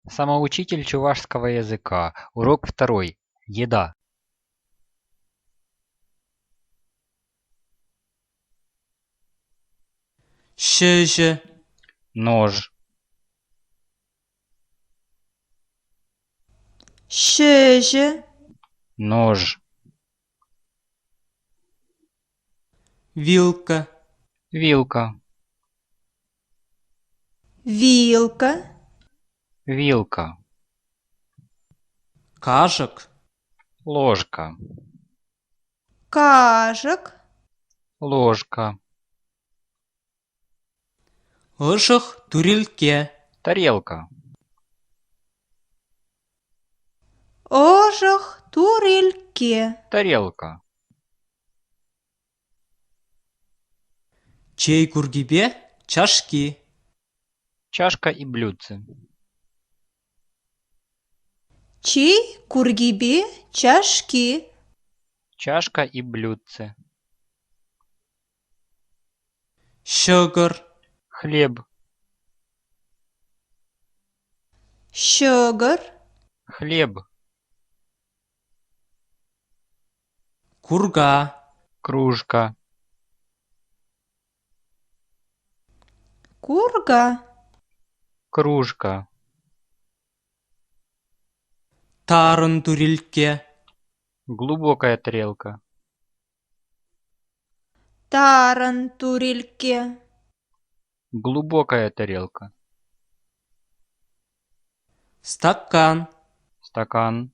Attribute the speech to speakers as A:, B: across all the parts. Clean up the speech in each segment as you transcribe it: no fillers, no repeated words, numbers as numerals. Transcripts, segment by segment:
A: Самоучитель чувашского языка. Урок 2. Еда.
B: Шеже,
A: Нож.
C: шеже,
A: Нож.
B: вилка,
A: Вилка.
C: вилка,
A: Вилка.
B: кажок,
A: Ложка.
C: кажок,
A: Ложка.
B: ышық турелке,
A: Тарелка.
C: ожах, турельке,
A: Тарелка.
B: чей кургибе чашки,
A: Чашка и блюдце.
C: чей кургибе чашки,
A: Чашка и блюдце.
B: шығыр,
A: Хлеб.
C: шығыр,
A: Хлеб.
B: курга,
A: Кружка.
C: курга,
A: Кружка.
B: тарын турелке,
A: Глубокая тарелка.
C: тарын турельке,
A: Глубокая тарелка.
B: стакан,
A: Стакан.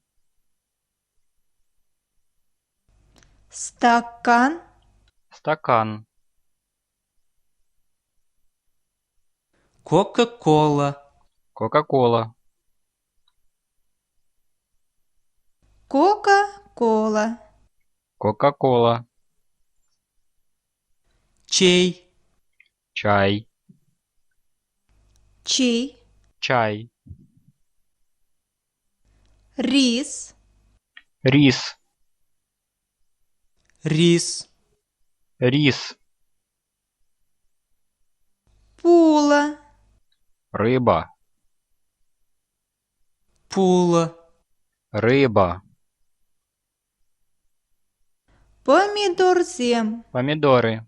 C: стакан,
A: Стакан.
B: кока-кола,
A: Кока-кола.
C: кока-кола,
A: Кока-кола.
B: чей,
A: Чай.
C: чей,
A: Чай.
C: рис,
A: Рис.
B: рис,
A: Рис.
C: пула,
A: Рыба.
B: пула,
A: Рыба.
C: помидорзем,
A: Помидоры.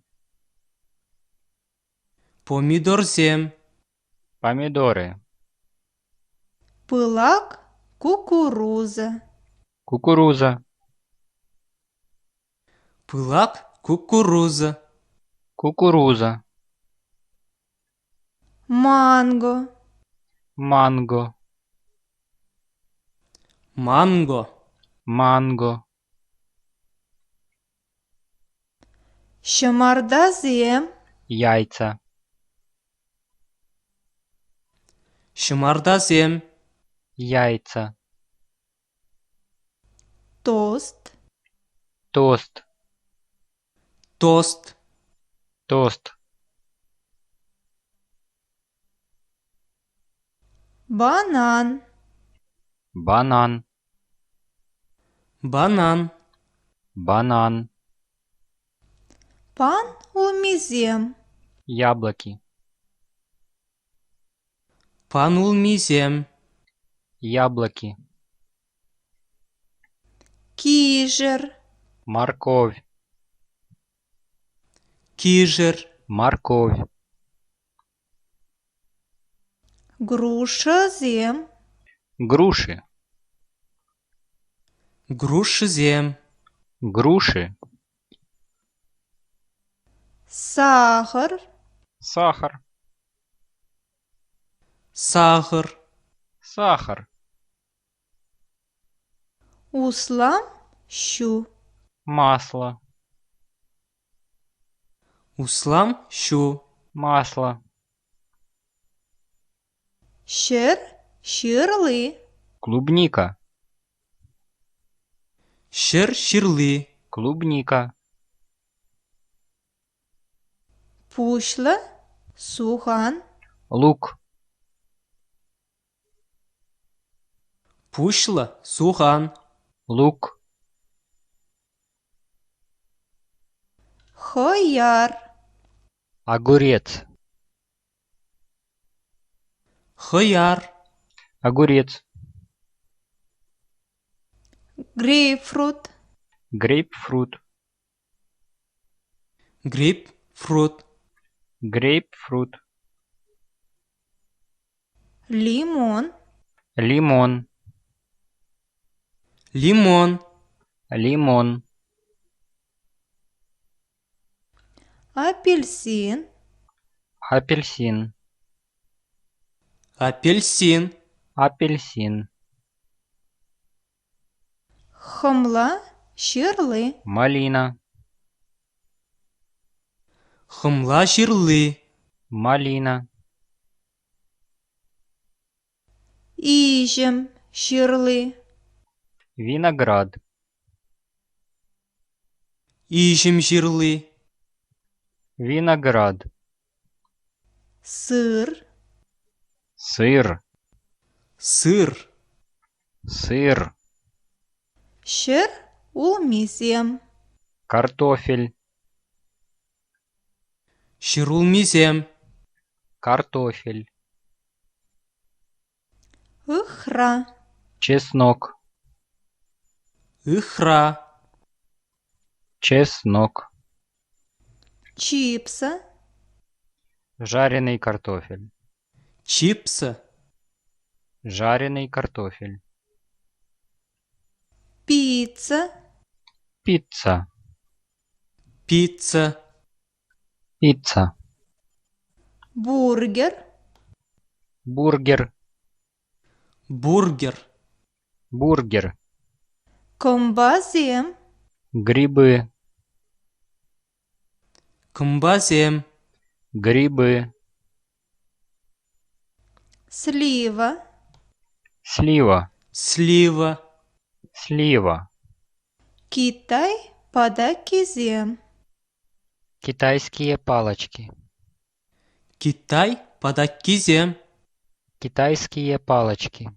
B: помидорзем,
A: Помидоры.
C: пылак, кукуруза,
A: Кукуруза.
B: пылак, кукуруза,
A: Кукуруза.
C: манго,
A: Манго.
B: манго,
A: Манго.
C: шамардазем,
A: Яйца.
B: шымардазем,
A: Яйца.
C: тост,
A: Тост.
B: тост,
A: Тост.
C: банан,
A: Банан.
B: банан,
A: Банан.
C: пан улмизем,
A: Яблоки.
B: панулмизем,
A: Яблоки.
C: кижер,
A: Морковь.
B: кижер,
A: Морковь.
C: грушазем,
A: Груши.
B: грушизем,
A: Груши.
C: сахар,
A: Сахар.
B: сахар,
A: Сахар.
C: услам, щу,
A: Масло.
B: услам щу,
A: Масло.
C: щер, щирлы,
A: Клубника.
B: щыр-щырлы,
A: Клубника.
C: пушла, сухан,
A: Лук.
B: пушло, сухан,
A: Лук.
C: хояр,
A: Огурец.
B: хыяр,
A: огурец,
C: грейпфрут,
A: грейпфрут,
B: грейпфрут,
A: грейпфрут,
C: лимон,
A: лимон,
B: лимон,
A: лимон,
C: апельсин,
A: апельсин,
B: апельсин,
A: апельсин,
C: хымла, ширлы,
A: малина,
B: хымла ширлы,
A: малина,
C: изюм, ширлы,
A: виноград,
B: ишим ширлы,
A: виноград,
C: сыр,
A: сыр,
B: сыр,
A: сыр,
C: шер улмисем,
A: картофель,
B: ширулмисем,
A: картофель,
C: ыхра,
A: чеснок,
B: ыхра,
A: чеснок,
C: чипсы,
A: жареный картофель,
B: чипсы,
A: жареный картофель,
C: пицца,
A: пицца,
B: пицца,
A: пицца,
C: бургер,
A: бургер,
B: бургер,
A: бургер,
C: комбазем,
A: грибы,
B: кымбазем,
A: грибы,
C: слива,
A: слива,
B: слива,
A: слива,
C: Китай подакизем,
A: китайские палочки,
B: Китай подакизем,
A: китайские палочки,